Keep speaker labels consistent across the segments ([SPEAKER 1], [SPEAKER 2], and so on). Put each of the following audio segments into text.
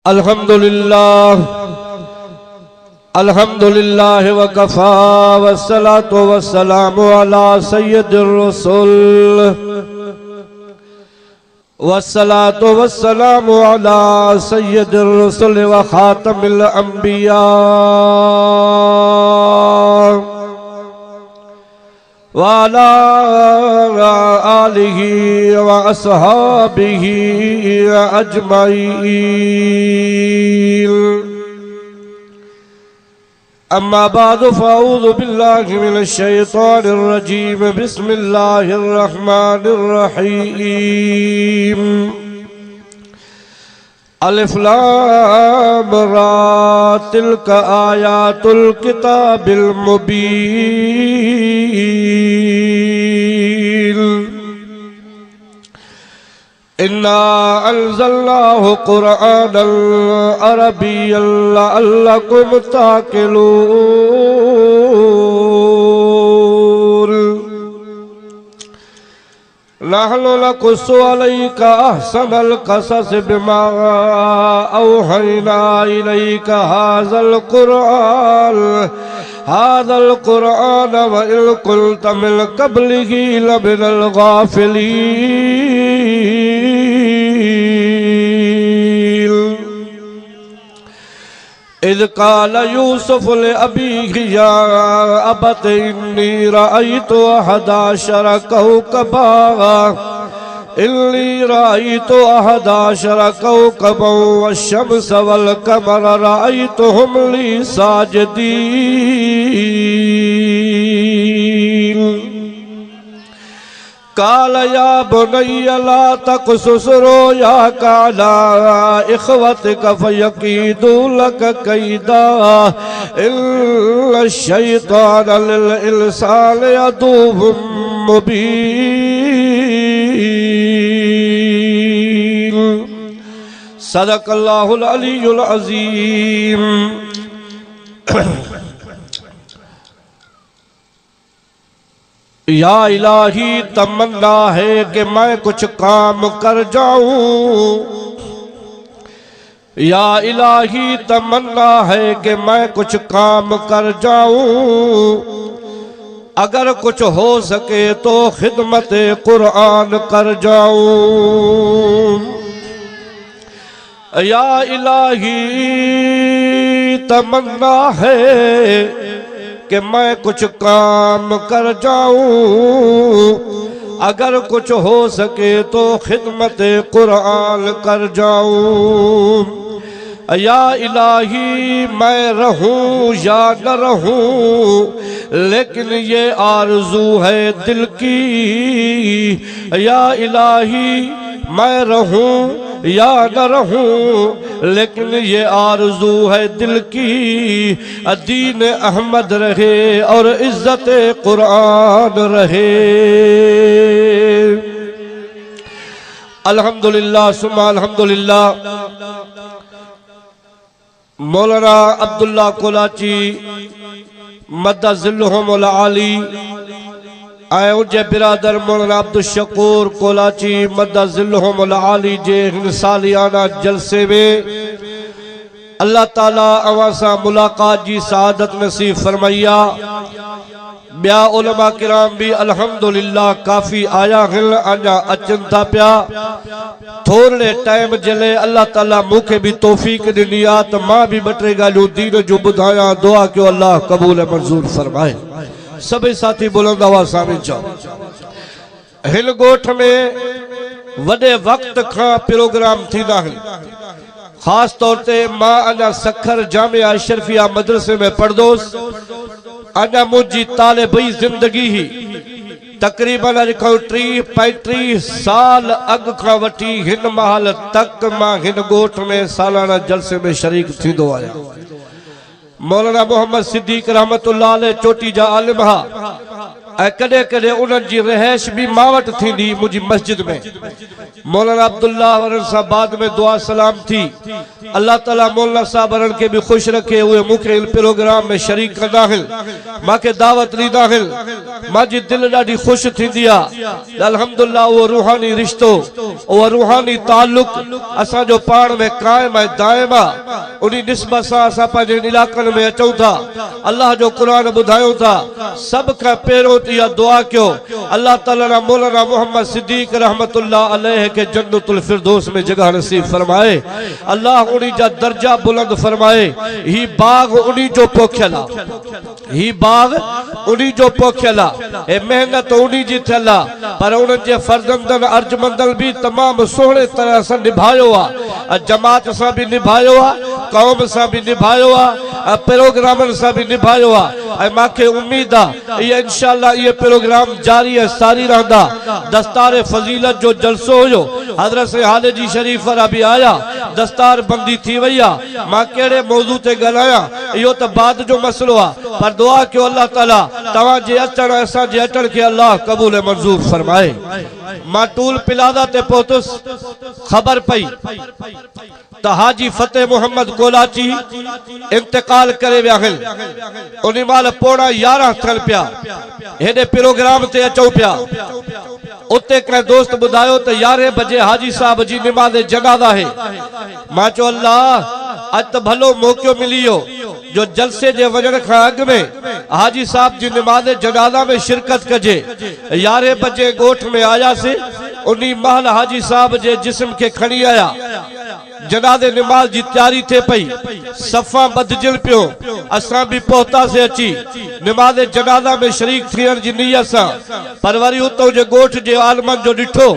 [SPEAKER 1] अल्हम्दुलिल्लाह अल्हम्दुलिल्लाह वकफा वस्सलातु वस्सलामु अला सय्यिदिर रसूल वस्सलातु वस्सलामु अला सय्यिदिर रसूल व खातमिल अंबिया व अला आलिहि व अस्हाबिहि अजमाइन। अम्मा बाद फ़अऊज़ु बिल्लाहि मिनश शैतानिर रजीम। बिस्मिल्लाहिर रहमानिर रहीम। अलिफ लाम रा तिल्क आयातुल किताबिल मुबीन। इन्ना अंज़लनाहु क़ुरआनन अरबिय्यन लअल्लकुम ताक़िलून। नहनु नक़ुस्सु अलैका अहसनल क़सस बिमा औहयना इलैका हाज़ल क़ुरआन व इन कुन्त मिन क़ब्लिही लमिनल गाफ़िलीन। इज़ क़ाल यूसुफ़ लिअबीहि या अबत इन्नी रअयतु अहदाशर कौकबा वश्शम्स वल क़मर रअयतुहुम ली साजिदीन। काल या बुनय्या ला तक़्सुस रुयाका अला इख़्वतिका फ़यकीदू लक कैदा इन्नश-शैतान लिल-इंसानि अदुव्वुम मुबीन। सदक़ल्लाहुल अलीयुल अज़ीम। या इलाही तमन्ना है कि मैं कुछ काम कर जाऊं। या इलाही तमन्ना है कि मैं कुछ काम कर जाऊं। अगर कुछ हो सके तो खिदमत कुरान कर जाऊं। या इलाही तमन्ना है कि मैं कुछ काम कर जाऊं। अगर कुछ हो सके तो खिदमत कुरान कर जाऊं। या इलाही मैं रहूं या न रहूं लेकिन ये आरज़ू है दिल की। या इलाही मैं रहूं या न रहूं लेकिन ये आरज़ू है दिल की। दीन अहमद रहे और इज्जत कुरान रहे। अल्हम्दुलिल्लाह सुम्मा अल्हम्दुलिल्लाह। मौलाना अब्दुल्ला कोलाची मद्दज़िल्लुहुमुल आली आए उनके बिरादर मौलाना अब्दुल शकूर कोलाची मद्दज़िल्लुहुमुल आली जे सालियाना जलसे में अल्लाह ताला अवासा मुलाकात जी सआदत नसीब फरमाइया। ब्या उलमा किराम भी अल्हम्दुलिल्लाह काफ़ी आया हिल अञा अचन था पिया। थोड़े टाइम जले अल्लाह ताला मुखे भी तौफीक ॾिनी आहे त मां भी ॿ टे ॻाल्हियूं दीन जो ॿुधायां। दुआ कयो अल्लाह क़बूल मंज़ूर फरमाए। सभी साथी बुलंद आवाज़ सां चओ। हिन ॻोठ में वॾे वक़्त खां प्रोग्राम थींदा आहिनि। ख़ास तौर ते मां अञा सखर जामिया अशरफिया मदरसे में पढ़दोस। अञा मुझी तालिबी जिंदगी ही तकरीबन अज खां 30-35 साल अग खां वठी हिन महल तक मां हिन ॻोठ में सालाना जलसे में शरीक थींदो आहियां। मौलाना मोहम्मद सिद्दीक रहमतुल्लाह अलैह चोटी जा आलिम हा। कदे कदे उन्हनि जी रहाइश भी मां वटि थींदी मुंहिंजी मस्जिद में। मौलाना अब्दुल्ला वरन साहब बाद में दुआ सलाम थी। अल्लाह ताला मौलाना साहब वरन के भी खुश रखे। उहे मूंखे इन प्रोग्राम में शरीक कंदा आहिनि, मांखे दावत ॾींदा आहिनि, मुंहिंजी दिलि ॾाढी ख़ुशि थींदी आहे। अल्हम्दुलिल्लाह उहो रूहानी रिश्तो, उहो रूहानी ताल्लुक़ असांजो पाण में क़ाइम ऐं दाइम आहे। उन निस्बत सां असां पंहिंजे इलाक़नि में अचूं था, अल्लाह जो क़ुरान ॿुधायूं था। सभ खां पहिरियों इहा दुआ कयो अल्लाह ताला मौलाना मोहम्मद सिद्दीक़ रहमतुल्लाह अलैह के जन्नतुल फिरदौस में जगह नसीब फरमाए। अल्लाह उन्हीं जा दर्जा बुलंद फरमाए। ही बाग उन्हीं जो पोखियल आहे, ही बाग उन्हीं जो पोखियल आहे। ए मेहनत उन्हीं जी थियल आहे, पर उन्हनि जे फर्जंदन अर्जमंदन भी तमाम सुहिणे तरह सां निभायो आहे। जमात सां भी निभायो आहे, कौम सां भी निभायो आहे, प्रोग्रामनि सां भी निभायो आहे। ऐं मांखे उम्मीद आहे ये इंशाअल्लाह ये प्रोग्राम जारी है सारी रहंदा। दस्तार फजीलत जो जलसो हुयो, हज़रत से हालेजी शरीफ वारा भी आया, दस्तार बंदी थी वई आहे। मां कहिड़े मौजू ते ॻाल्हायां इहो त बाद जो मसलो आहे, पर दुआ कयो अल्लाह ताला तव्हां जे अचण असां जे अचण खे अल्लाह क़बूल ऐं मंज़ूर फरमाए। मां टूल पिलादा ते पहुतुसि, ख़बर पई त हाजी फतेह मोहम्मद कोलाची इंतकाल करे विया आहिनि। उन महिल पौणा 11 थियनि पिया, हेॾे प्रोग्राम ते अचूं पिया। उते कंहिं दोस्त ॿुधायो त 11 बजे हाजी साहब जी निमाज़ जनाज़ा आहे। मां चयो अल्लाह अॼु त भलो मौक़ो मिली वियो जो जलसे जे वञण खां अॻु में हाजी साहब जी निमाज़ जनाज़ा में शिरकत कजे। 11 बजे ॻोठ में आयासीं, उन महिल हाजी साहब जे जिस्म खे खणी आया। जनाज़े निमाज़ जी तैयारी थे पई, सफ़ा बदजल पियो। असां भी पहुतासीं अची निमाज़ जनाज़ा में शरीक थियण जी नियत सां, पर वरी उतो जे ॻोठ जे आलमनि जो ॾिठो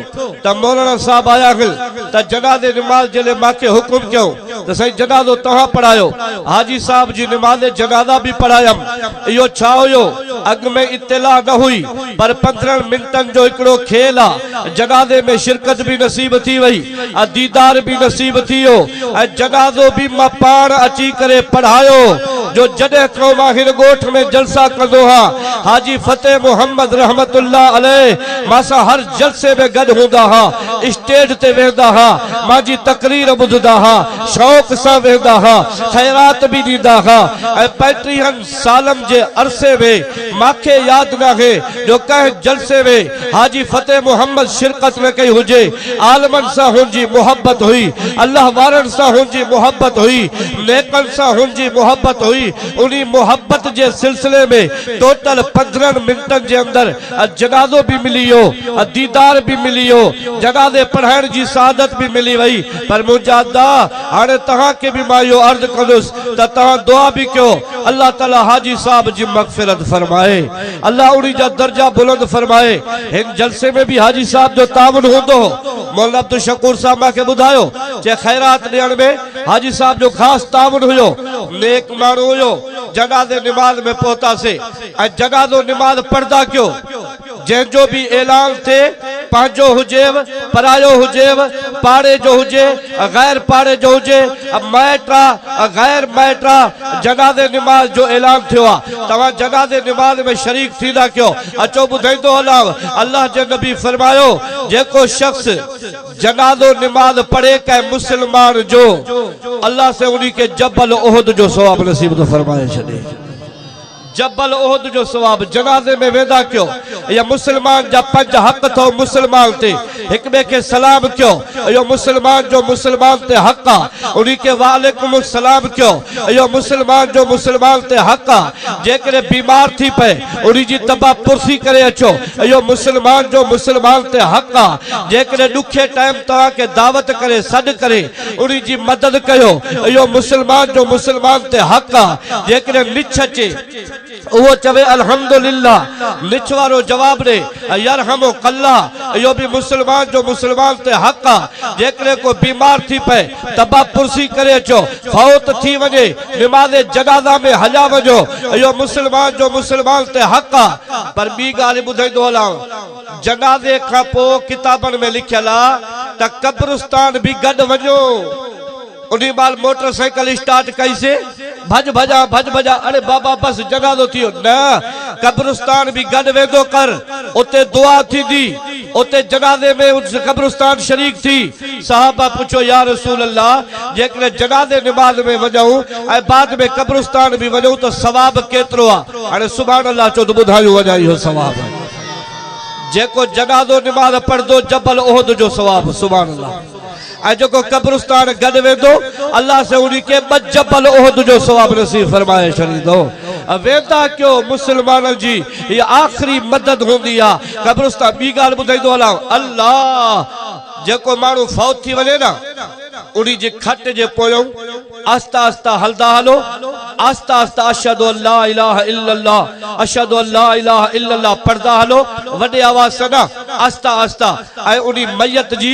[SPEAKER 1] त मौलाना साहब आया आहिनि त जनाज़े निमाज़ जे लाइ मांखे हुकुम कयो त साईं जनाज़ो तव्हां पढ़ायो। हाजी साहब जी निमाज़ जनाज़ा भी पढ़ायमि। इहो छा हुयो अॻु में इत्तला न हुई, पर 15 मिंटनि जो हिकिड़ो खेल आहे। जनाज़े में शिरकत भी नसीब थी वई, दीदार भी नसीब थी वियो, ऐं जनाज़ो भी मां पाण अची करे पढ़ायो। जो जॾहिं खां मां हिन ॻोठ में जलसा कंदो हा, हाजी फतेह मोहम्मद रहमतुल्लाह अलैह मां हर जलसे में गॾु हूंदा हा, स्टेज ते वेंदा हा, मुंहिंजी तकरीर ॿुधंदा हा, शौक़ सां वेंदा हा, ख़ैरात भी ॾींदा हा। ऐं 35 सालनि जे अरसे में मूंखे यादि न आहे जो कंहिं जलसे में हाजी फतेह मोहम्मद शिरकत न कई हुजे। आलमनि सां हुनजी मोहब्बत हुई, अल्लाह वारनि सां हुनजी मोहब्बत हुई, नेकनि सां हुनजी मोहब्बत हुई। उन्हीं मोहब्बत जे सिलसिले में टोटल 15 मिनटनि जे अंदर जनाज़ो भी मिली वियो, दीदार भी मिली वियो, जनाज़े पढ़ाइण जी सआदत भी मिली वई। पर मुंहिंजा अदा हाणे तव्हांखे भी मां इहो अर्ज़ु कंदुसि त तव्हां दुआ भी कयो अल्लाह ताला हाजी साहब जी मग़फ़िरत फरमाए, अल्लाह उन्हीं जा दर्जा बुलंद फरमाए। हिन जलसे में भी हाजी साहब जो तावन हूंदो। मौलाना अब्दुल शकूर साहब मूंखे ॿुधायो जे ख़ैरात ॾियण में हाजी साहब जो ख़ासि तावन हुयो, नेक माण्हू हुयो। जनाज़े निमाज़ में पहुतासीं ऐं जनाज़ो निमाज़ पढ़दा कयो। जंहिंजो भी ऐलान थे, पंहिंजो हुजेव, परायो हुजेव, पाड़े जो हुजे, गैर पाड़े जो हुजे, मैट्रा गैर मैट्रा, जनाज़े निमाज़ जो ऐलान थियो आहे। तव्हां जनाज़े निमाज़ में शरीक थींदा कयो। अचो ॿुधाईंदो हलां, अल्लाह जे नबी फरमायो जेको शख्स जनाज़ो निमाज़ पढ़े कंहिं मुसलमान जो, अल्लाह से उन्हीं के जबल उहद जो सवाब नसीब तो फरमाए छॾे। जबल उहद जो सवाब जनाज़े में वेंदा कयो। या मुसलमान जा 5 हक़ थो मुसलमान ते, एक ॿिए खे सलाम कयो, इहो मुसलमान जो मुसलमान ते हक़ आहे, उन्हीं के वालेकुम सलाम कयो, इहो मुसलमान जो मुसलमान ते हक़ आहे। जेकॾहिं बीमार थी पए उन्हीं जी तबा पुरसी करे अचो, इहो मुसलमान जो मुसलमान ते हक़ आहे। जेकॾहिं ॾुखे टाइम तव्हांखे दावत करे सॾु करे उन्हीं जी मदद कयो, इहो मुसलमान जो मुसलमान ते हक़ आहे। जेकॾहिं निछ अचे वो चवे अल्हम्दुलिल्लाह, निछ वारो जवाब दे यरहमो कल्ला, इहो भी मुसलमान जो मुसलमान ते हक़ आहे। जेकॾहिं को बीमार थी पए तबा पुरसी करे अचो, फौत थी वञे निमाज़े जनाज़ा में हलिया वञो, इहो मुसलमान जो मुसलमान ते हक़ आहे। पर ॿी ॻाल्हि ॿुधाईंदो हलां, जनाज़े खां पोइ किताबनि में लिखियल आहे त कब्रिस्तान भी गॾु वञो। उन महिल मोटरसाइकिल स्टार्ट कईसीं, भज भजा अरे बाबा बस जनाज़ो थियो न कब्रिस्तान भी गड वेंदो कर उते दुआ थींदी उते जनाज़े में उस कब्रिस्तान शरीक थी सहाबा पूछो या रसूल अल्लाह जेकरे जनाज़े नमाज में वजूं ए बाद में कब्रिस्तान भी वजूं तो सवाब केतरो आ अरे सुभान अल्लाह चो तो बुधायो वजाई हो सवाब जेको जनाज़ो नमाज पढ़दो जबल ओहद जो सवाब सुभान अल्लाह जो कब्रिस्तान गड वेंदो अल्लाह से उन्हीं के जबल ओहद जो सवाब नसीब फरमाए छॾींदो वेंदा क्यों मुसलमान जी ये आखिरी मदद होंदी आ कब्रिस्तान बी गाल बुधाईंदो अल्लाह अल्लाह जेको मानू फौत थी वने ना उन्हीं जे खट जे पोयों आस्ता आस्ता हलदा हलो आस्ता आस्ता अशहदु अल्ला इलाहा इल्लल्लाह अशहदु अल्ला इलाहा इल्लल्लाह पढ़दा हलो वडे आवाज से ना आस्ता आस्ता ऐ उन्हीं मैयत जी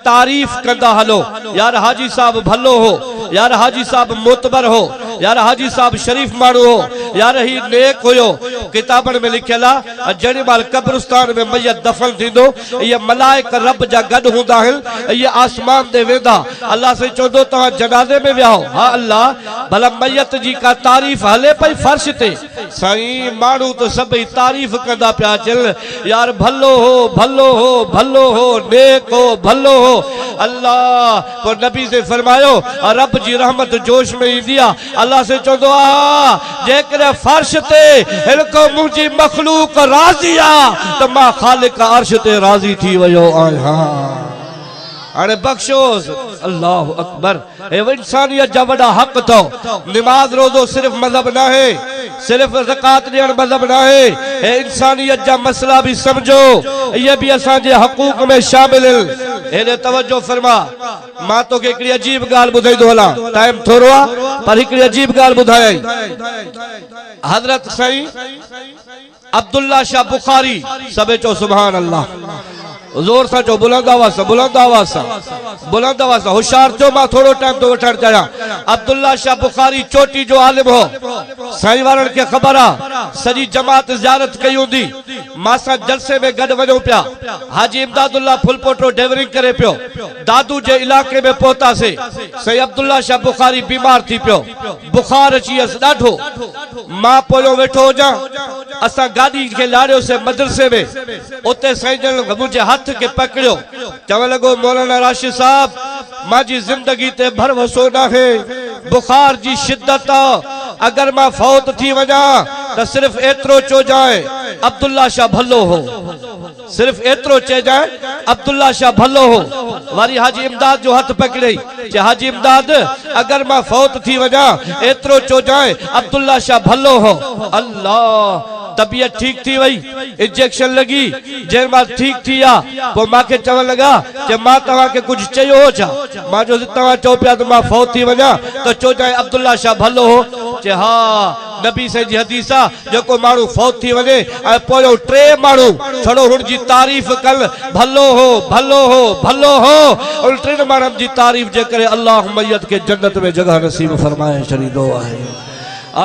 [SPEAKER 1] तारीफ कंदा हलो यार हाजी साहब भलो हो यार हाजी साहब मोतबर हो यार हाजी साहब शरीफ मानू हो यार ही नेक होयो किताबन में लिखियल आ जड़ी माल कब्रिस्तान में मैयत दफन थींदो ये मलाइक रब जा गड हुंदा आहिनि ये आसमान दे वेंदा अल्लाह से चोदो तवा जनाजे में वियाओ हां अल्लाह भला मैयत जी का तारीफ हले पई फर्श ते साईं मानू तो सब तारीफ कंदा पिया चल यार भलो हो नेक हो भलो हो अल्लाह को नबी से फरमायो रब जी रहमत जोश में इंदी आ अल्लाह से चोदो आ जेकर फर्श ते हिनको मुंजी मखलूक राजी आ तो मां खालिक अर्श ते राजी थी वयो आया अरे बख्शोस अल्लाह अकबर ए इंसानियत जा वडा हक तो नमाज रोजो सिर्फ मजहब ना है सिर्फ ज़कात देण मजहब ना है ए इंसानियत जा मसला भी समझो ये भी असा जे हकूक में शामिल है तवज्जो फरमा मां तो के एकड़ी अजीब गाल बुधाई दो हला टाइम थोरो आ पर एकड़ी अजीब गाल बुधाई हजरत सही अब्दुल्ला शाह बुखारी सबे चो सुभान अल्लाह जोर सा चो बुलंद आवाज सा होशियार चो मां थोड़ो टाइम तो वठण चाहियां अब्दुल्ला शाह बुखारी चोटी जो आलिम हो साईं वारन के खबर आ सजी जमात ज़ियारत कई हुंदी मासा जलसे में गड वजो पिया हाजी इमदादुल्लाह फुलपोटो डेवरिंग करे पियो दादू जे इलाके में पहुता से सही अब्दुल्ला शाह बुखारी बीमार थी पियो बुखार अची अस ॾाढो मां पोयो वेठो जा असा गाड़ी के लाड़ियो से मदरसे में उते साईं जन मुझे हाथ के पकड़ियो चवण लगो मौलाना राशिद साहब माजी जिंदगी ते भरवसो ना है बुखार जी शिद्दत अगर मां फौत थी वजा तो सिर्फ एतरो चो जाए अब्दुल्ला शाह भलो हो सिर्फ एतरो चे जाए अब्दुल्ला शाह भलो हो वारी हाजी इमदाद जो हाथ पकड़ई चे हाजी इमदाद अगर मां फौत थी वजा एतरो चो जाए अब्दुल्ला शाह भलो हो अल्लाह तबीयत ठीक थी वही इंजेक्शन लगी जेर मां ठीक थी आ वो मां के चवण लगा कि मां तवा के कुछ चयो हो छा मां जो तवा चो पिया तो मां फौत थी वजा तो चो जाए अब्दुल्ला शाह भलो हो चे हां नबी से जी हदीस आ जो मानू फौत थी वने ए पोयो ट्रे मानू छड़ो हुन जी तारीफ कल भलो हो उन ट्रे मानू जी तारीफ जे करे अल्लाह मैयत के जन्नत में जगह नसीब फरमाए शरीदो है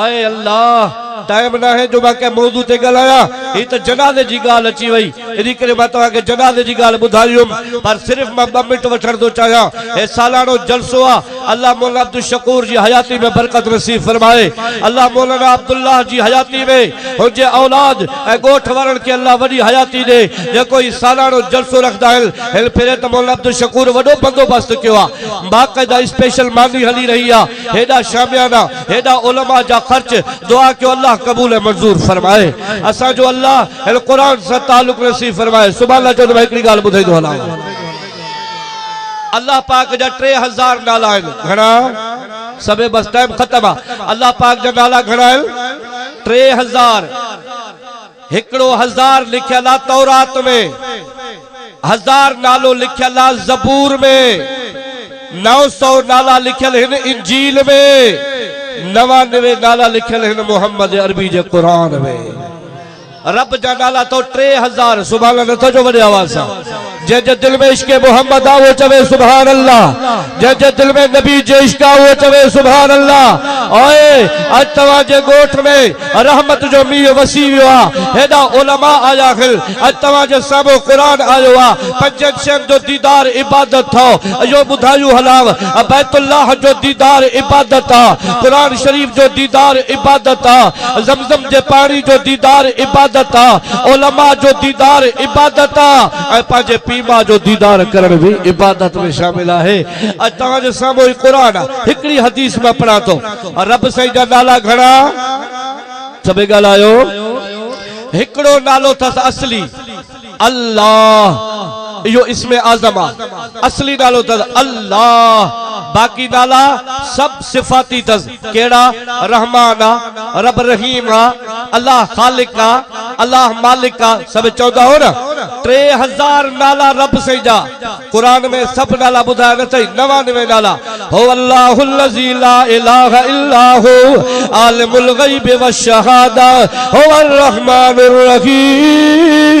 [SPEAKER 1] आए अल्लाह टाइम ना है जो बाके मौजू ते गलाया ये तो जनाजे जी गाल अची वई इदी करे मां तवा के जनाजे जी गाल बुधायुम पर सिर्फ मैं 2 मिनट वठण दो चाहया ए सालानो जलसो आ अल्लाह मौलाना अब्दुल शकूर जी हयाती में बरकत नसीब फरमाए अल्लाह मौलाना अब्दुल्लाह जी हयाती में हुजे औलाद ए गोठ वारन के अल्लाह वडी हयाती दे जे कोई सालानो जलसो रखदा है फिरे तो मौलाना अब्दुल शकूर वडो बंदोबस्त कियो आ बाकायदा स्पेशल मानी हली रही आ हेडा शामियाना हेडा उलमा जा खर्च दुआ के अल्लाह कबूल मंजूर फरमाए असा जो अल्लाह कुरान से ताल्लुक नसीब फरमाए सुभान अल्लाह चो एकड़ी गाल बुधाई दो हला अल्लाह पाक जा 3000 नाला आहिनि घणा सबे बस टाइम खत्म आ अल्लाह पाक जा नाला घणा आहिनि 3000 हिकड़ो 1000 लिखियल आ तौरात में 1000 नालो लिखियल आ ज़बूर में 900 नाला लिखियल हिन इंजील में 99 नाला लिखल है मोहम्मद अरबी जे कुरान में रब जा नाला तो 3000 सुभान अल्लाह तो जो वडे आवाज सा जे दिल में इश्क मोहम्मद आ वो चवे सुभान अल्लाह जे दिल में नबी जे इश्क आ वो चवे सुभान अल्लाह ओए आज तवा जे गोठ में रहमत जो मीह वसी वियो आ हेडा उलमा आया खिल आज तवा जे सामो कुरान आयो आ पंजन शहर जो दीदार इबादत थो यो बुधायु हलाव बैतुल्लाह जो दीदार इबादत आ कुरान शरीफ जो दीदार इबादत आ जमजम जे पानी जो दीदार इबादत आ उलमा जो दीदार इबादत आ पांजे पीमा जो दीदार करण भी इबादत में शामिल है। आज तव्हां जे साम्हूं कुरान हिकड़ी हदीस में पढ़ा तो रब साईं जा नाला घणा सभई ॻाल्हायो हिकड़ो नालो थस असली अल्लाह यो इसमें आजमा असली नालो थस अल्लाह बाकी नाला सब सिफाती थस केड़ा रहमान आ रब रहीम आ अल्लाह खालिक आ अल्लाह मालिक आ सब चौदा हो ना 3000 नाला रब से जा कुरान में सब नाला बुधाया न सही 99 नाला हो अल्लाहुल लज़ी ला इलाहा इल्ला हु आलिमुल गैब व शहादा हो अर रहमानुर रहीम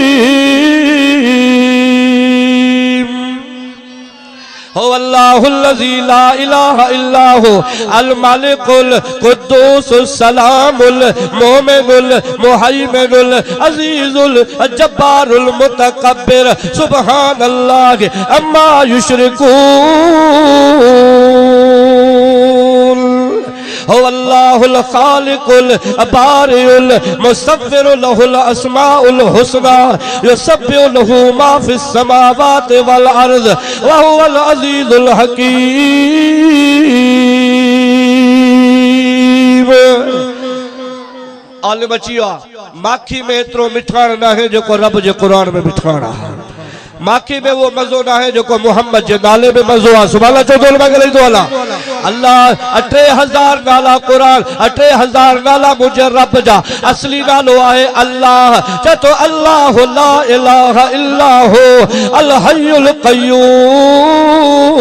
[SPEAKER 1] हो अल्लाहुल लज़ी ला इलाहा इल्ला हु अल मालिकुल कुद्दूसुस सलामुल मोमिनुल मुहैमिनुल अजीजुल जब्बारुल मुतकब्बिर सुब्हानल्लाह अम्मा युश्रिकून हो अल्लाहुल खालिकुल बारिउल मुसव्विरु लहुल अस्माउल हुस्ना युसब्बिहु लहु मा फिस समावाति वल अर्ज़ व हुवल अज़ीज़ुल हकीम। आले बचिया माखी में एतरो मिठाण ना है जो रब जे कुरान में मिठाण है माखी में वो मजो ना है जो मोहम्मद जे नाले में मजो आ सुभान अल्लाह चौधरी मगले दो अल्लाह 3000 नाला कुरान 3000 नाला मुझे रब जा असली नालो है अल्लाह तो अल्लाह ला इलाहा इल्ला हु अल हय्युल क़य्यूम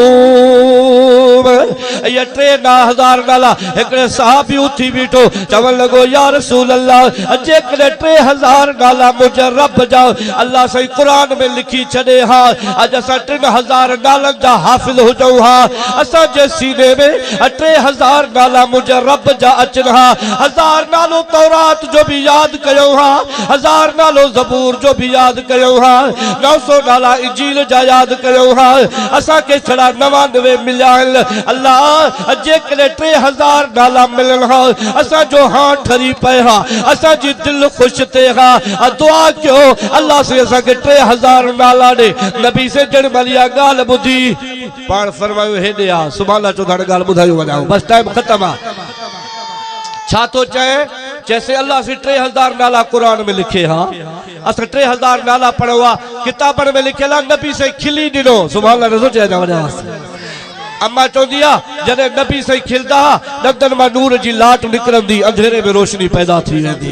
[SPEAKER 1] ये 3000 नाला एकड़े साहबी उठी बीठो चवन लगो या रसूल अल्लाह जे करे 3000 नाला मुझे रब जा अल्लाह सही कुरान में लिखी छड़े हा आज असा 3000 नालन जा हाफिज हो जाऊ हा असा जे सीने में 3000 नाला मुझे रब जा अचन हा 1000 नालो तौरात जो भी याद कयो हा 1000 नालो ज़बूर जो भी याद कयो हा 900 नाला इंजील जा याद कयो हा असा के छड़ा 99 मिलिया अल्लाह जे करे 3000 नाला मिलन हा असा जो हां ठरी पे हा असा जी दिल खुश थे हा दुआ क्यों अल्लाह से असा के 3000 नाला दे नबी से जड़ मलिया गाल बुधी पाण फरमायो हेडे आ सुभान अल्लाह चौधारी गाल बुधायो वजाओ बस टाइम खत्म आ छा तो चाहे जैसे अल्लाह से 3000 नाला कुरान में लिखे हा अस 3000 नाला पढ़वा किताबन में लिखेला नबी से खिली दिनो सुभान अल्लाह रसूल चए वजा अम्मा चौंदिया जने नबी से खिलदा दंदन में नूर जी लाट निकरंदी अंधेरे में रोशनी पैदा थी वेंदी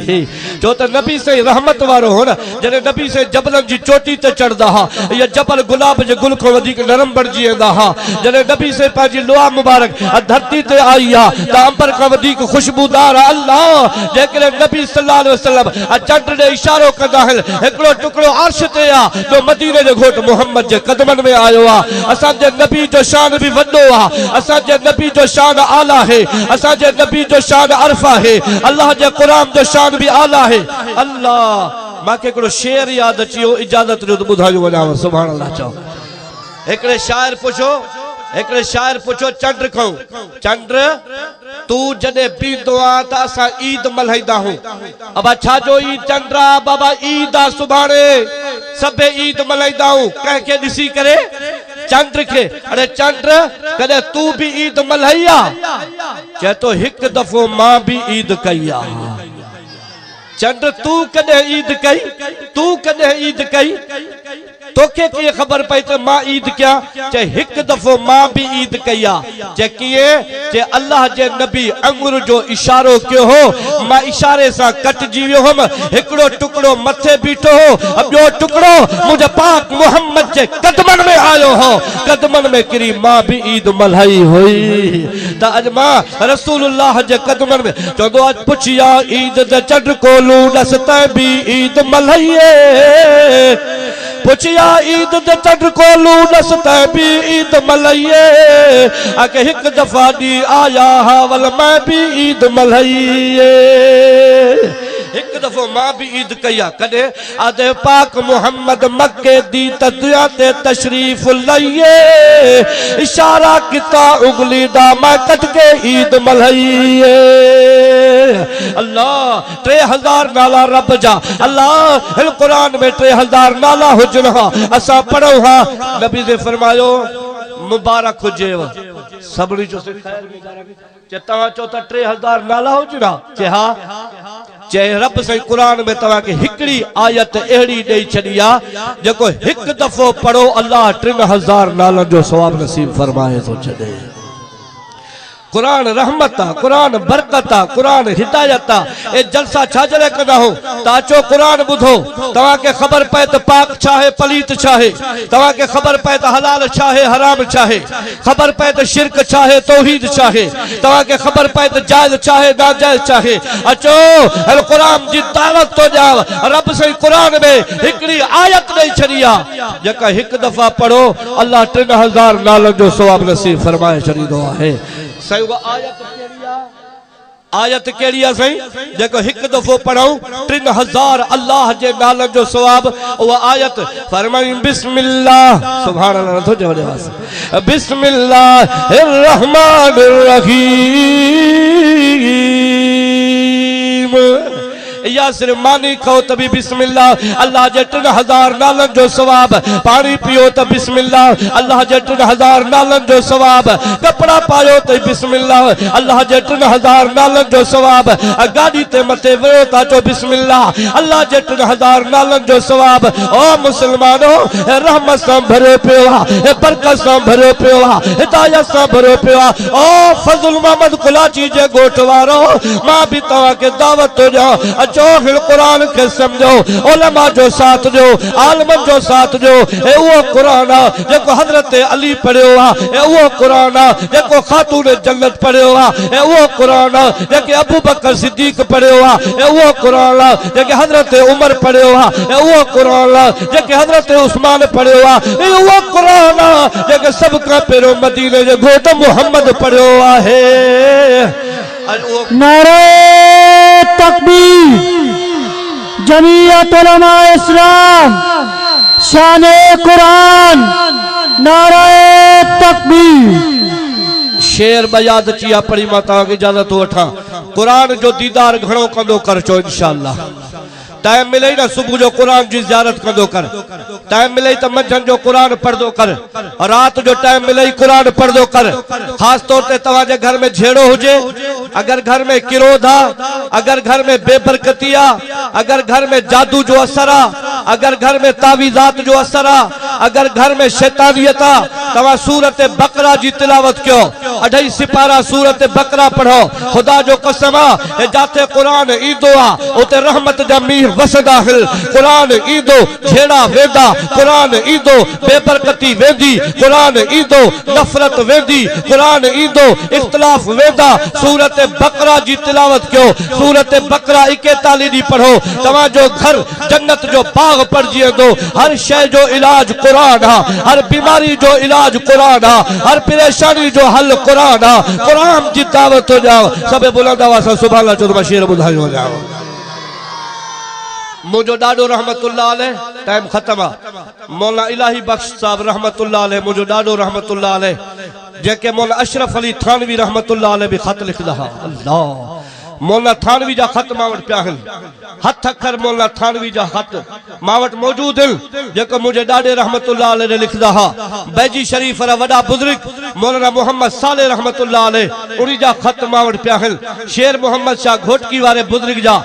[SPEAKER 1] जो त नबी से रहमत वारो हो न जने नबी से जबलन जी चोटी ते चढ़दा हा या जबल गुलाब जे गुल को वधिक नरम बणजी वेंदा हा जने नबी से पाजी लोआ मुबारक धरती ते आई आ त अंबर का वधिक खुशबूदार अल्लाह जेकरे नबी सल्लल्लाहु अलैहि वसल्लम चंड ने इशारो कंदा हल एकड़ो टुकड़ो अर्श ते आ जो मदीने जे घोट मोहम्मद जे कदमन में आयो आ असा जे नबी जो शान भी असा जे नबी जो शान आला है असा जे नबी जो शान अरफा है अल्लाह जे कुरान जो शान भी आला है अल्लाह माके को शेर याद अचियो इजाजत जो बुधायो वजाव सुभान अल्लाह चो एकड़े शायर पुछो चंद्र को चंद्र तू जने पींदो आ त असा ईद मल्हाईंदा हूं अब छा जो ईद चंद्रा बाबा ईद आ सुभाणे सबे ईद मल्हाईंदा हूं कह के दिसी करे चंद्र के अरे चंद्र कदे तू भी ईद मल्हाइया चाहे तो एक दफो मां भी ईद कईया चंद्र तू कदे ईद कई तोखे कीअं ख़बर पई त मां ईद क्या चे हिकु दफ़ो मां भी ईद कई आहे चे कीअं चे अल्लाह जे नबी अंगूर जो इशारो कयो हो मां इशारे सां कटजी वियो हुअमि हिकिड़ो टुकड़ो मथे बीठो हो ॿियो टुकड़ो मुंहिंजे पाक मोहम्मद जे कदमनि में आयो हो कदमनि में किरी मां भी ईद मल्हाई हुई त अॼु मां रसूलुल्लाह जे कदमनि में चवंदो अॼु पुछिया ईद ते चंड कोलू नस तैं भी ईद मल्हाईए पुछिया ईद ते चंड कोलू नस तैं भी ईद मल्हाईए आके हिकु दफ़ा दी आया हावल मैं भी ईद मल्हाईए एक दफो मां भी ईद कई कदे आदे पाक मोहम्मद मक्के दी तदिया ते तशरीफ लाइए इशारा किता उंगली दा मैं कट के ईद मल्हाईए अल्लाह 3000 नाला रब जा अल्लाह हिन कुरान में 3000 नाला हुजन हा असा पढ़ो हा नबी ने फरमायो मुबारक हुजेव सबड़ी जो से खैर मुबारक चे तवा चो त 3000 नाला हुजरा चे हा चे रब से कुरान में तवा के हिकड़ी आयत एड़ी दे छडिया जेको एक दफो पढ़ो अल्लाह 3000 नाला जो सवाब नसीब फरमाए तो छदे कुरान रहमत कुरान बरकत कुरान हिदायत ए जलसा छाजले कदा हो ताचो कुरान बुधो तवा के खबर पे त पाक चाहे पलीत चाहे तवा के खबर पे त हलाल चाहे हराम चाहे खबर पे त शिरक चाहे तौहीद चाहे तवा के खबर पे त जायज चाहे नाजायज चाहे अचो अल कुरान जी दावत तो जाव रब से कुरान में हिकड़ी आयत नहीं छरिया जका एक दफा पढ़ो अल्लाह 3000 नाल जो सवाब नसीब फरमाए छरीदो है सही वो आयत केड़ी है सही जेको एक दफो पढ़ाऊं 3000 अल्लाह जे नाल जो सवाब वो आयत फरमाई बिस्मिल्लाह सुभान अल्लाह तो जवड़े वास बिस्मिल्लाहिर रहमानिर रहीम या सिर्फ मानी खाओ तभी बिस्मिल्लाह अल्लाह जे 3000 नालन जो सवाब पानी पियो तो बिस्मिल्लाह अल्लाह जे 3000 नालन जो सवाब कपड़ा पायो तो बिस्मिल्लाह अल्लाह जे 3000 नालन जो सवाब गाड़ी ते मथे वियो ता चो बिस्मिल्लाह अल्लाह जे 3000 नालन जो सवाब ओ मुसलमानो रहमत सां भरियो पियो आहे बरकत सां भरियो पियो आहे हिदायत सां भरियो पियो आहे ओ फजल मोहम्मद कुलाची जे गोठ वारो मां भी तवा के दावत तो जा अचो हिल कुरान के समझो उलमा जो साथ जो आलमन जो साथ जो ए वो कुरान जेको हजरत अली पढ़ियो आ ए वो कुरान जेको खातून जन्नत पढ़ियो आ ए वो कुरान जेके अबू बकर सिद्दीक पढ़ियो आ ए वो कुरान जेके हजरत उमर पढ़ियो आ ए वो कुरान जेके हजरत उस्मान पढ़ियो आ ए वो कुरान जेके सब का पहिरियों मदीने जे घोट मोहम्मद पढ़ियो आहे
[SPEAKER 2] नारे तकबीर जमीयत उलमा इस्लाम शाने कुरान नारे तकबीर
[SPEAKER 1] शेर बयाद चिया पढ़ी माता की इजाजत वठा कुरान जो दीदार घणो कंदो कर चो इंशाअल्लाह टाइम मिले ना सुबह जो कुरान की ज़ियारत कंदो कर टाइम मिले तो मंझंदि जो कुरान पढ़दो कर रात जो टाइम मिले कुरान पढ़दो कर खास तौर पे तवाजे घर में झेड़ो हुजे अगर घर में किरोध आ अगर घर में बेबरकती आ अगर घर में जादू जो असर आ अगर घर में तावीज़ात जो असर आ अगर घर में शैतानियत आ तवा सूरत बकरा जी तिलावत क्यों 28 सिपारा सूरत बकरा पढ़ो खुदा जो कसम आ जाते कुरान ईदो आ उते रहमत जा मीर वसदा हिल कुरान ईदो झेड़ा वेदा कुरान ईदो बेबरकती वेदी कुरान ईदो नफरत वेदी कुरान ईदो इख्तिलाफ वेदा सूरत बकरा जी तिलावत क्यों सूरत बकरा 41 दी पढ़ो तवा जो घर जन्नत जो बाग पड़ जिए दो हर शय जो इलाज कुरान आ हर बीमारी जो इलाज कुरान आ हर परेशानी जो हल कुरान आ कुरान जी दावत हो जाओ सबे बुलंद आवाज़ से सुभान अल्लाह चो बशीर बुधाई हो जाओ मुझो डाडो रहमतुल्लाह अलैह टाइम खत्म आ मौला इलाही बख्श साहब रहमतुल्लाह अलैह मुझो डाडो रहमतुल्लाह अलैह जेके मौला अशरफ अली थानवी रहमतुल्लाह अलैह भी खत लिखदा अल्लाह मौला थानवी जा खत मावट प्याहन हथ अखर मौला थानवी जा खत मावट मौजूद है जेको मुझे डाडे रहमतुल्लाह अलैह लिखदा हा बैजी शरीफ रा वडा बुजुर्ग मौलाना मोहम्मद साले रहमतुल्लाह अलैह उन्हीं जा खत्मावट प्याहिल शेर मोहम्मद शाह घोटकी वाले बुजुर्ग जा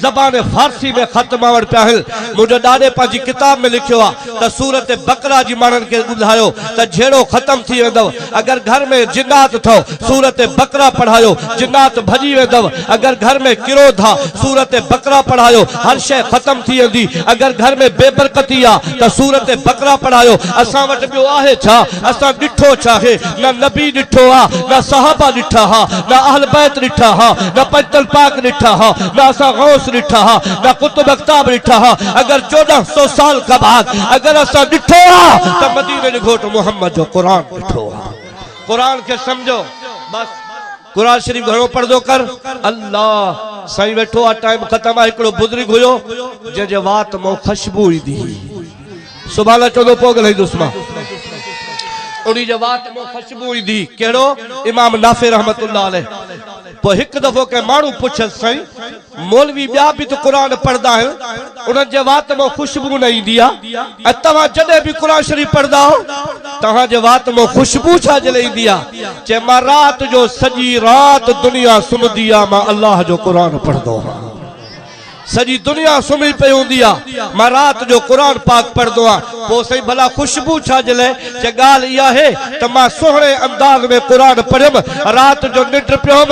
[SPEAKER 1] ज़बान फारसी में खत्मावट प्याहिल मुझे ॾाॾे पंहिंजी किताब में लिखियो आहे त सूरत बकरा जी मानन के ॿुधायो त झेड़ो खत्म थी वेंदव अगर घर में जिन्नात थो सूरत बकरा पढ़ायो जिन्नात भजी वेंदव अगर घर में किरोध था सूरत बकरा पढ़ायो हर शय खत्म थी वेंदी अगर घर में बेबरकती आ त सूरत बकरा पढ़ायो असां वटि ॿियो आहे छा असां ॾिठो छा है न नबी ॾिठो आ न सहाबा ॾिठा हा न अहल बैत ॾिठा हा न पंजतल पाक ॾिठा हा न असां गौस ॾिठा हा न कुतुब अख्ताब ॾिठा हा अगर 1400 साल का बाद अगर असां ॾिठो आ त मदीने जो घोट मोहम्मद जो कुरान ॾिठो आ कुरान के समझो बस कुरान शरीफ घणो पढ़दो कर अल्लाह साईं वेठो आ टाइम खत्म आ हिकड़ो बुजुर्ग हुयो जे वात मो खुशबू ईंदी सुभान अल्लाह चोदो पोगल है दुश्मन उन्हीं जे वात मो खुशबू ईंदी केड़ो इमाम नाफे रहमतुल्लाह अलैह पो एक दफो के मानू पुछस साईं मौलवी बिया भी तो कुरान पढ़दा है उन जे वात मो खुशबू न ईंदी आ तवा जडे भी कुरान शरीफ पढ़दा हो तवा जे वात मो खुशबू छा जले ईंदी आ चे मां रात जो सजी रात दुनिया सुमदी आ मां अल्लाह जो कुरान पढ़दो सजी दुनिया सुम्ही पई हूंदी आ मां रात जो कुरान पाक पढ़दो आ पो सही भला खुशबू छा जले जे गाल इया है त मां सोहणे अंदाज में कुरान पढ़म रात जो निट पियोम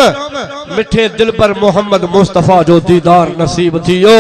[SPEAKER 1] मिठे दिल पर मोहम्मद मुस्तफा जो दीदार नसीब थियो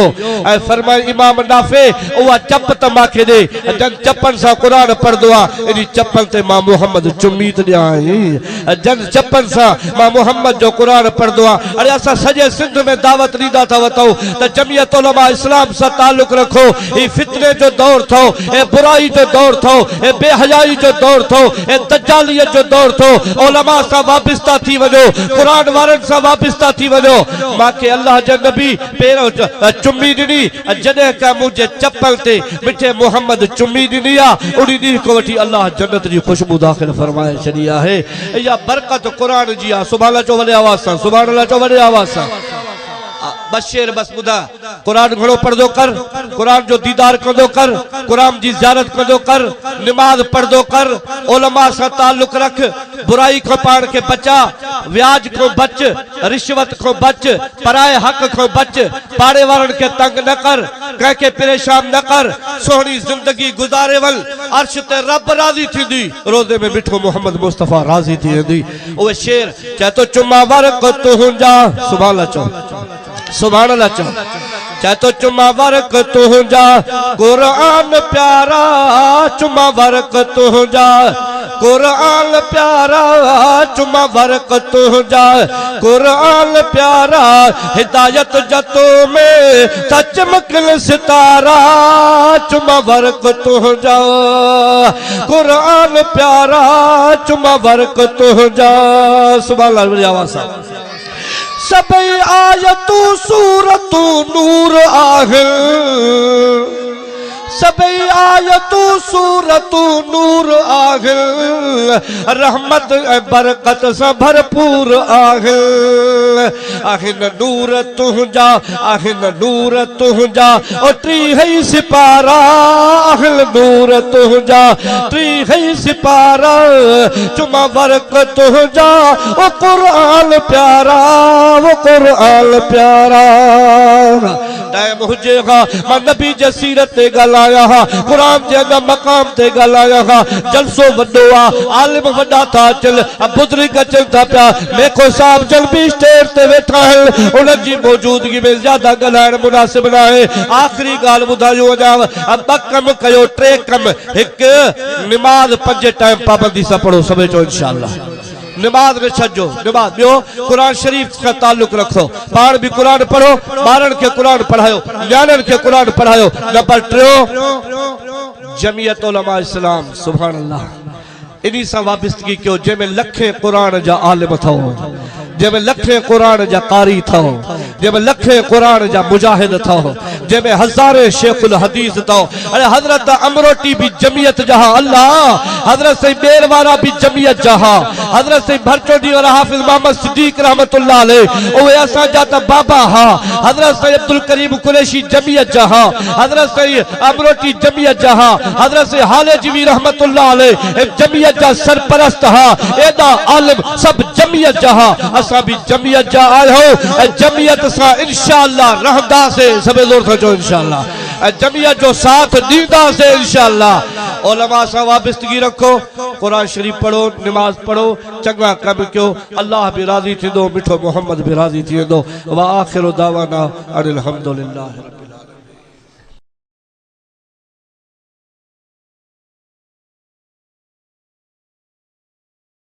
[SPEAKER 1] ऐ फरमाए इमाम नाफे उवा चप त माखे दे जन चपन सा कुरान पढ़दो आ इनी चपन ते मां मोहम्मद चुम्मी त ॾियाई जन चपन सा मां मोहम्मद जो कुरान पढ़दो आ अरे असा सजे सिंध में दावत ॾींदा था वतौ त जमियत उलमा इस्लाम से ताल्लुक रखो ये फितने जो दौर थो ए बुराई जो दौर थो ए बेहयाई जो दौर थो ए दज्जालियत जो दौर थो उलमा सा वाबस्ता थी वजो कुरान वारन सा वाबस्ता थी वजो माके अल्लाह जे नबी पेरो चुम्मी दिनी जदे का मुझे चप्पल ते मिठे मोहम्मद चुम्मी दिनी आ उड़ी दी को वठी अल्लाह जन्नत जी खुशबू दाखिल फरमाए छड़ी है या बरकत कुरान जी आ सुभान अल्लाह चो वडे आवाज सा सुभान अल्लाह चो वडे आवाज सा बशेर बस बुधा कुरान घणो पढ़दो कर कुरान जो दीदार कंदो कर कुरान जी ज़ियारत कंदो कर नमाज पढ़दो कर उलमा से ताल्लुक रख बुराई को पाण के बचा व्याज को बच रिश्वत को बच पराए हक को बच पाड़े वारन के तंग न कर कह के परेशान न कर सोहनी जिंदगी गुजारे वल अर्श ते रब राजी थींदी रोजे में मिठो मोहम्मद मुस्तफा राजी थी वेंदी ओ शेर चाहे तो चुम्मा वरक तुंहिंजा सुभान अल्लाह चो सुभान अल्लाह चो चाहे तो चुम्मा वरक तुंहिंजा कुरान प्यारा चुम्मा वरक तुंहिंजा कुरान प्यारा चुम्मा वरक तुंहिंजा कुरान प्यारा हिदायत जतो में चमकल सितारा चुम्मा वरक तुंहिंजा कुरान प्यारा चुम्मा वरक तुंहिंजा सुभान अल्लाह आवाज़ सा सबई आयतू सूरतू नूर आहिल सबई आयतू सूरतू नूर आहिल रहमत बरकत से भरपूर आहिल आहिन नूर तुंहिंजा आहिन नूर तुंहिंजा ओ टी है सिपारा आहिल नूर तुंहिंजा टी है सिपारा चुमा बरक तुंहिंजा ओ कुरान प्यारा वो कुरान प्यारा टाइम हुजे हा मां नबी जी सीरत ते गलाया हा कुरान जे अंदर मकाम ते गलाया हा जलसो वडो आ आलिम वडा था चल बुजुर्ग चल था पिया मेखो साहब जल भी स्टेज ते वेठा है उन जी मौजूदगी में ज्यादा गलाइण मुनासिब ना है आखिरी गाल बुधायो वजाव अब कम कयो ट्रे कम एक नमाज 5 टाइम पाबंदी से पढ़ो सबे चो इंशाअल्लाह नमाज में छजो नमाज बियो कुरान शरीफ का ताल्लुक रखो पाण भी कुरान पढ़ो बारन के कुरान पढ़ायो न्याणन के कुरान पढ़ायो नंबर 3 जमियत उलमा इस्लाम सुभान अल्लाह इन्हीं से वाबस्तगी क्यों जंहिंमें लखे कुरान जा आलिम अथव जंहिंमें लखे क़ुरान जा कारी अथव, जंहिंमें लखे क़ुरान जा मुजाहिद अथव, जंहिंमें हज़ारे शेखुल हदीस अथव। अरे हज़रत अमरोटी भी जमियत जहा अल्लाह, हज़रत सही बेर वारा भी जमियत जहा, हज़रत सही भरचोडी वारा हाफिज़ मोहम्मद सिद्दीक़ रहमतुल्लाह अलैह ओए असां जा त बाबा हा। हज़रत सही अब्दुल करीम कुरैशी जमियत जहा, हज़रत सही अमरोटी जमियत जहा, हज़रत सही हाले जीवी रहमतुल्लाह अलैह जमियत जा सरपरस्त हा। एदा आलिम सब जमियत जहा, असां भी जमियत जा आयो। जमियत सा इंशाअल्लाह रहंदा से सब जोर से जो इंशाअल्लाह जमियत जो साथ दीदा से इंशाअल्लाह। उलमा सा वाबस्तगी रखो, कुरान शरीफ पढ़ो, नमाज पढ़ो, चंगा कम कयो, अल्लाह भी राजी थींदो, मिठो मोहम्मद भी राजी थींदो। व आखिरु दावाना अनिल हम्दुलिल्लाह।